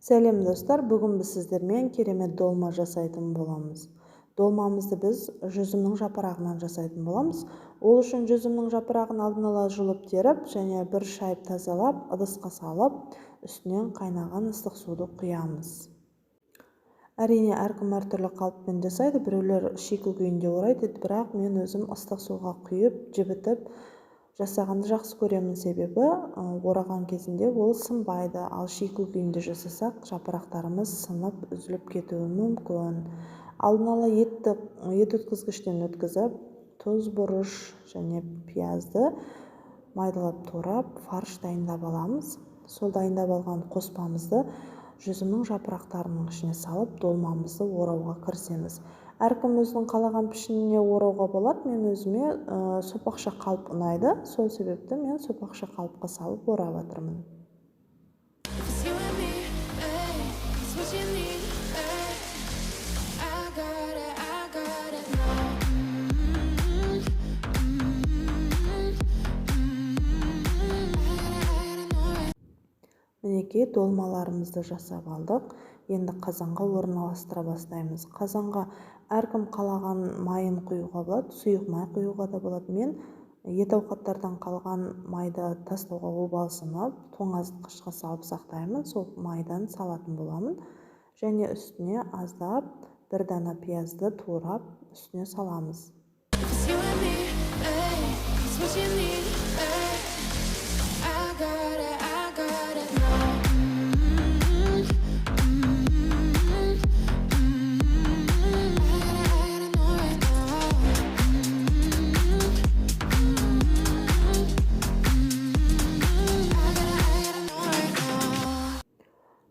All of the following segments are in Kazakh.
Сәлем достар, бүгін біз сіздермен керемет долма жасайтын боламыз. Долмамызды біз жүзімнің жапырағынан жасайтын боламыз. Ол үшін жүзімнің жапырағын алдын ала жұлып теріп, және бір шайып тазалап, ыдысқа салып, үстінен қайнаған ыстық суды құямыз. Әрине, әркім әртүрлі қалыппен жасайды, біреулер шикі күйінде орайды, бірақ мен өзім ыстық суға құйып, жібітіп жасағанды жақсы көремін, себебі ораған кезінде ол сынбайды, ал шикі күйінде жасасақ жапырақтарымыз сынып үзіліп кетуі мүмкін. Алдын ала ет өткізгіштен өткізіп, тұз, бұрыш және пиязды майдалап турап, фарш дайындап аламыз. Сол дайындап алған қоспамызды жүзімнің жапырақтарының ішіне салып, долмамызды орауға кірісеміз. Әркім өзінің қалаған пішініне орауға болады. Мен өзіме сопақша қалып ұнайды. Сол себепті мен сопақша қалыпқа салып орап жатырмын. Мінекей, долмаларымызды жасап алдық. Енді қазанға орналастыра бастаймыз. қазанға әркім қалаған майын құюға болады, сұйық май құюға да болады. Мен ет ауқаттардан қалған майды тастауға обалсынып, тоңазытқышқа салып сақтаймын. Сол майдан салатын боламын. Және үстіне аздап бір дана пиязды турап үстіне саламыз.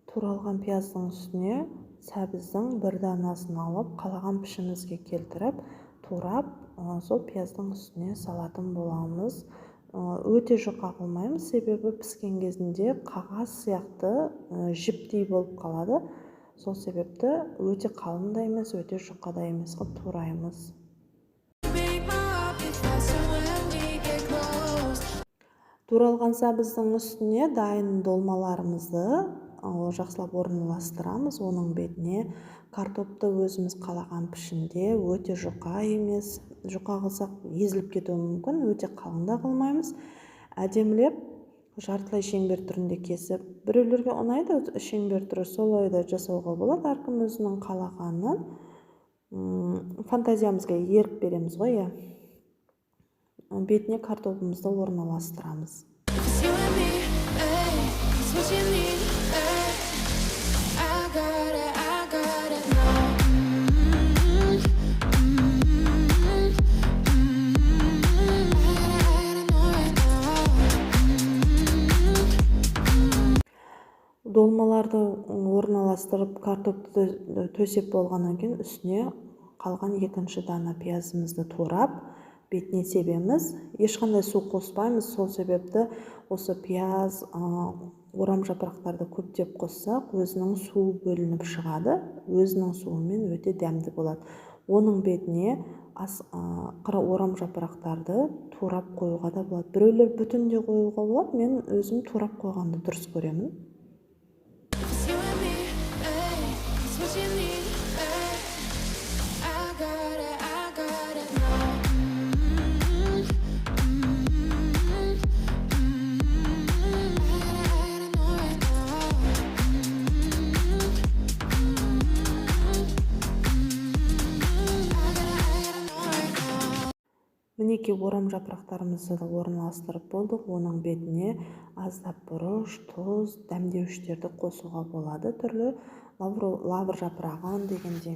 Туралған пияздың үстіне сәбіздің бір данасын алып, қалаған пішімізге келтіріп, турап, сол пияздың үстіне салатын боламыз. Өте жұқа қылмаймыз, себебі піскен кезінде қағаз сияқты жіптей болып қалады. Сол себепті өте қалың да емес, өте жұқа да емес қылып тураймыз. Туралған сәбіздің үстіне дайын долмаларымызды жақсылап орналастырамыз. Оның бетіне картопты өзіміз қалаған пішінде, өте жұқа емес, жұқа қылсақ езіліп кетуі мүмкін, өте қалың да қылмаймыз. Әдемілеп жартылай шеңбер түрінде кесіп, біреулерге ұнайды шеңбер түрі, солай да жасауға болады. Әркім өзінің қалағанын фантазиямызға ерік береміз ғой. Бетіне картопымызды орналастырамыз. Долмаларды орналастырып, картопты төсеп болғаннан кейін үстіне қалған екінші дана пиязымызды турап, бетіне себеміз. Ешқандай су қоспаймыз. Сол себепті осы пияз, орам жапырақтарды көптеп қоссақ, өзінің суы бөлініп шығады. Өзінің суымен өте дәмді болады. Оның бетіне орам жапырақтарды турап қоюға да болады. Біреулер бүтінде қоюға болады. Мен өзім турап қойғанды дұрыс көремін. Мінекей, орам жапырақтарымызды орналастырып болдық. Оның бетіне аздап бұрыш, тұз, дәмдеуіштерді қосуға болады, түрлі лавр жапырағын дегенде.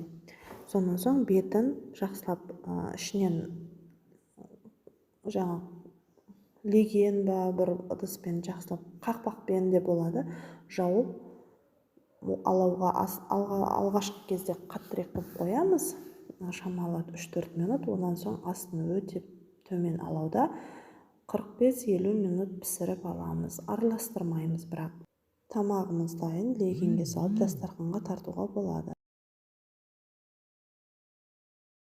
Сонан соң бетін жақсылап ішінен леген ба бір ыдыспен жақсылап қақпақпен де болады, жауып алауға алғашқы кезде қаттырақ қылып қоямыз. Шамалы 3-4 минут, онан соң астын өте төмен алауда 45-50 минут пісіріп аламыз. Араластырмаймыз, бірақ тамағымыз дайын, легенге салып дастарханға тартуға болады.